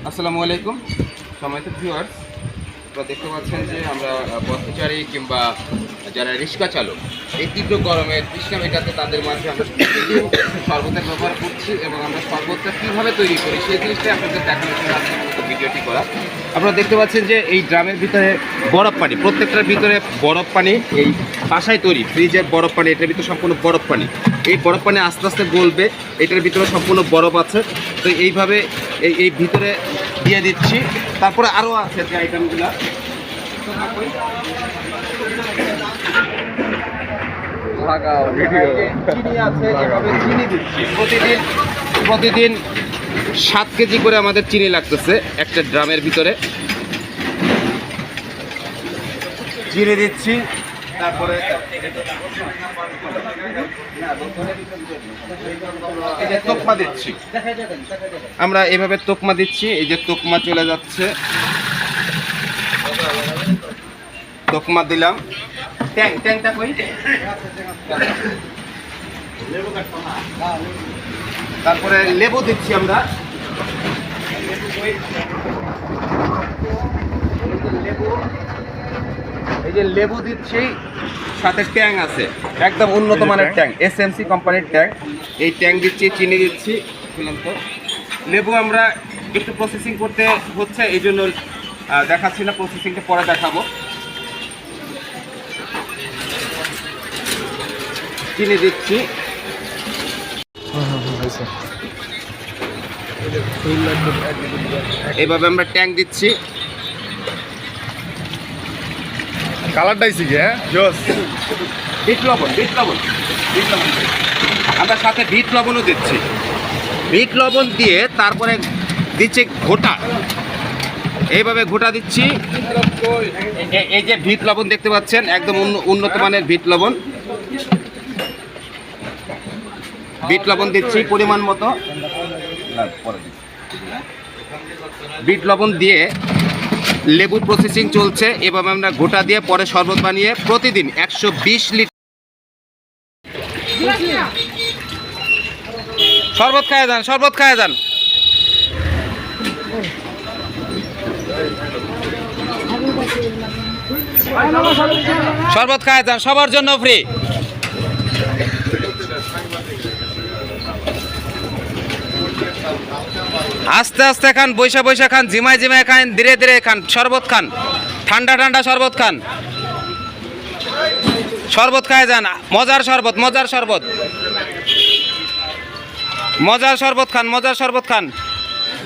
আসসালামু আলাইকুম সম্মানিত ভিউয়ার্স, আপনারা দেখতে পাচ্ছেন যে আমরা পথচারী কিংবা যারা রিক্সা চালক এই তীব্র গরমে তৃষ্ণা মেটাতে তাদের মাঝে আমরা শরবতের ব্যবহার করছি এবং আমরা শরবতটা কীভাবে তৈরি করি সেই জিনিসটাই আপনাদের দেখানোর জন্য আজকে ভিডিওটি করা। আপনারা দেখতে পাচ্ছেন যে এই ড্রামের ভিতরে বরফ পানি, প্রত্যেকটার ভিতরে বরফ পানি, এই বাসায় তৈরি ফ্রিজের বরফ পানি, এটার ভিতরে সম্পূর্ণ বরফ পানি। এই বরফ পানি আস্তে আস্তে গলবে, এটার ভিতরে সম্পূর্ণ বরফ আছে। তো এইভাবে এই ভিতরে দিয়ে দিচ্ছি। তারপরে আরও আছে যে আইটেমগুলো চিনি আছে, এভাবে চিনি দিচ্ছি। প্রতিদিন 7 কেজি করে আমাদের চিনি লাগতেছে একটা ড্রামের ভিতরে। চিনি দিচ্ছি, তারপরে এই যে তোকমা দিচ্ছি, আমরা এভাবে তোকমা দিচ্ছি। এই যে তোকমা চলে যাচ্ছে, তোকমা দিলাম। ট্যাংটা কই, তারপরে লেবু দিচ্ছি আমরা। এই যে লেবু দিচ্ছি, সাথে ট্যাং আছে, একদম উন্নত মানের ট্যাং, SMC কোম্পানির ট্যাং। এই ট্যাং দিচ্ছি, চিনি দিচ্ছি। তো লেবু আমরা একটু প্রসেসিং করতে হচ্ছে, এই জন্য দেখাচ্ছি না, প্রসেসিংটা পরে দেখাবো। চিনি দিচ্ছি, এইভাবে আমরা ট্যাং দিচ্ছি। কালারটাই শিখে বিট লবণ আমরা সাথে বিট লবণও দিচ্ছি। বিট লবণ দিয়ে তারপরে দিচ্ছে ঘোটা, এইভাবে ঘোটা দিচ্ছি। এই যে বিট লবণ দেখতে পাচ্ছেন, একদম উন্নত মানের বিট লবণ। বিট লবণ দিচ্ছি পরিমাণ মতো। বিট লবণ দিয়ে লেবু প্রসেসিং চলছে। এভাবে আমরা গোটা দিয়ে পরে শরবত বানিয়ে প্রতিদিন 120 লিটার শরবত খায় যান। শরবত খায় যান সবার জন্য ফ্রি। আস্তে আস্তে খান, বৈশা খান, জিমায় খান, ধীরে ধীরে খান। শরবত খান, ঠান্ডা শরবত খান। শরবত খায় যান, মজার শরবত খান।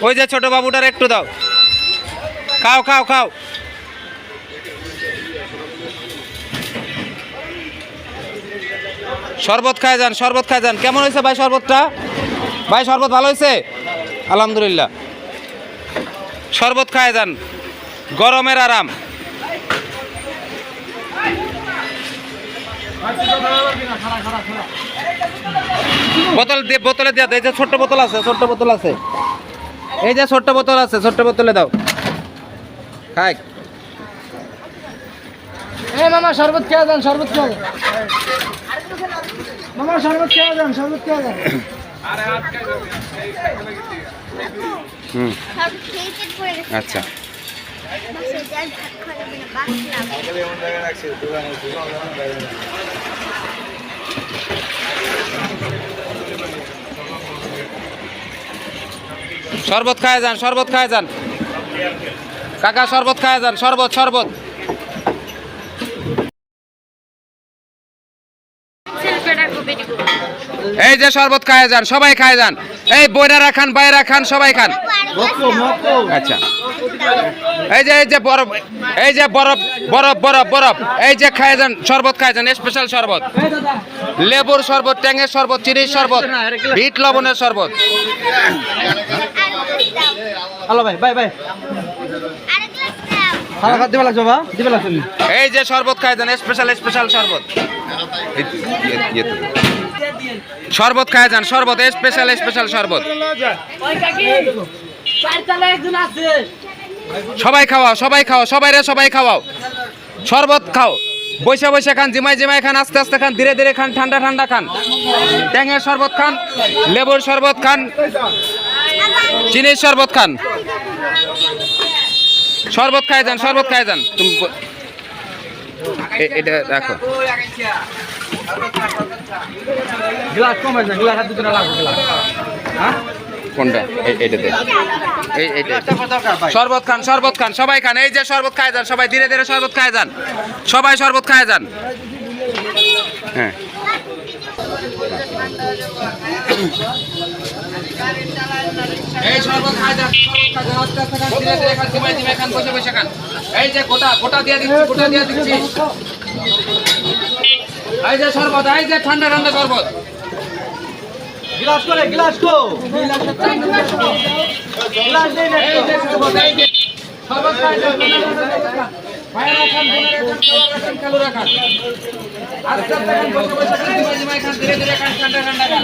ওই যে ছোট বাবুটার একটু দাও, খাও। শরবত খায় যান। কেমন হয়েছে ভাই শরবতটা? ভাই শরবত ভালো হয়েছে? আলহামদুলিল্লাহ। শরবত খায় যান, গরমের আরাম। বোতলে দিয়ে, এই যে ছোট্ট বোতল আছে, এই যে ছোট্ট বোতলে দাও। খাই মামা শরবত খেয়ে যান, মামা শরবত খেয়ে যান। আচ্ছা, শরবত খায় যান কাকা, শরবত খায় যান। শরবত এই যে শরবত খায় যান, সবাই খায় যান। এই বইরা খান, বাইরা খান, সবাই খান। আচ্ছা, এই যে বরফ, এই যে খায় যান, শরবত খায় যান। স্পেশাল শরবত, লেবুর শরবত, ট্যাঙের শরবত, চিনির শরবত, বিট লবণের শরবত। হ্যালো ভাই এই যে শরবত খায় যান, স্পেশাল শরবত। শরবত খায় যান, শরবত, স্পেশাল শরবত। সবাই খাওয়াও, সবাই খাওয়াও। শরবত খাও, বৈশা খান, জিমায় খান, আস্তে খান, ধীরে ধীরে খান, ঠান্ডা খান। ট্যাঙের শরবত খান, লেবুর শরবত খান, চিনির শরবত খান। শরবত খায় যান, শরবত খায় যান। তুমি এটা রাখো। গ্লাস কমাই না, গ্লাস হাত দুটো লাগবে গ্লাস। হ্যাঁ? কোনটা? এইটাতে। এইটা। শরবত খান, শরবত খান, সবাই খান। এই যে শরবত খায় যান, সবাই ধীরে ধীরে শরবত খায় যান, সবাই শরবত খায় যান। হ্যাঁ, এই শরবত খায় যান, শরবত খায় যান, আস্তে আস্তে খান, ধীরে ধীরে খান, ধীমে ধীমে খান, বসে বসে খান। এই যে গোটা গোটা দিয়ে দিচ্ছি, গোটা দিয়ে দিচ্ছি। এই যে শরবত, এই যে ঠান্ডা ঠান্ডা শরবত। গ্লাস করে, গ্লাস কো। গ্লাস দেই না। এই যে শরবত, এই যে শরবত খায় যান, ভাইয়েরা খান, বোনেরা খান, সবাই খান, কালুরা খান। আস্তে আস্তে খান, বসে বসে খান, ধীমে ধীমে খান, ধীরে ধীরে খান, ঠান্ডা ঠান্ডা খান।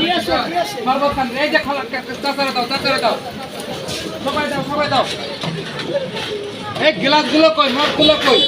শরবত খান, এই যে খাবার, চাচারা দাও, চাচারা দাও, সবাই দাও, সবাই দাও। এই গ্লাসগুলো কই, মগগুলো কই?